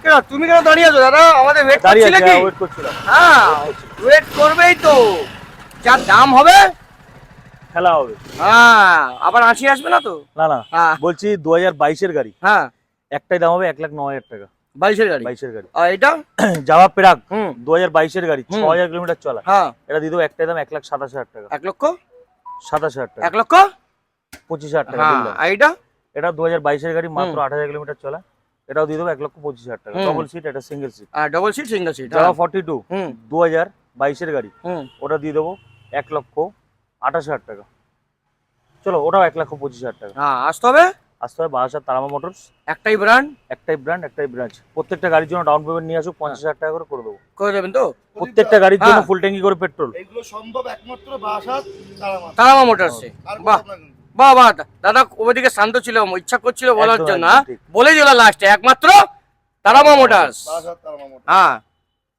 কেন তুমি কেন দাঁড়িয়ে আছো দাদা? আমাদের ওয়েট দাঁড়িয়ে করছিলে আছে, কি? ওয়েট করছিলাম। হ্যাঁ ওয়েট করবেই তো, যা দাম হবে খেলা হবে। হ্যাঁ আবার 80 আসবে না তো? না না, হ্যাঁ বলছি 2022-এর গাড়ি, হ্যাঁ একটাই দাম হবে 1,09,000 টাকা। 22-এর গাড়ি। 22-এর গাড়ি, আর এটা যাওয়া প্রাগ, হুম 2022-এর গাড়ি, হুম। 6,000 কিলোমিটার চলা। হ্যাঁ এটা দিয়ে দেবো একটাই দাম 1,27,000 টাকা। 1 লক্ষ 27,000 টাকা, 1 লক্ষ 25,000 টাকা হ্যাঁ। দিলাম। আর এটা এটা 2022-এর গাড়ি, মাত্র হুম। 8,000 কিলোমিটার চলা। এটাও দিয়ে দেবো 1,25,000 টাকা। হুম। ডবল সিট, এটা সিঙ্গেল সিট। আর ডবল সিট সিঙ্গেল সিট। যাওয়া 42, হুম 2022-এর গাড়ি, হুম ওটা দিয়ে দেবো 1,28,000 টাকা। চলো ওটাও 1,25,000 টাকা। হ্যাঁ আসতে হবে। আসতে হবে বারাসাত তারামা মোটরস। একটাই ব্র্যান্ড একটাই ব্র্যান্ড, একটাই ব্রাঞ্চ। প্রত্যেকটা গাড়ির জন্য ডাউন পেমেন্ট নিয়ে আসুক, 50,000 টাকা করে দেবো। করে দেবেন তো? প্রত্যেকটা গাড়ির জন্য হ্যাঁ। ফুল ট্যাঙ্কি করে পেট্রোল। এইগুলো সম্ভব একমাত্র বাসাত তারামা। তারামা মোটরসে। আর বাহ কোথাও না। বাহ বাহ দাদা ওইদিকে শান্ত ছিল, ইচ্ছা করছিল বলার একদম, জন্য, একদম ঠিক। বলেই দিল লাস্টে একমাত্র তারামা মোটরস। বাসাত তারামা মোটর। হ্যাঁ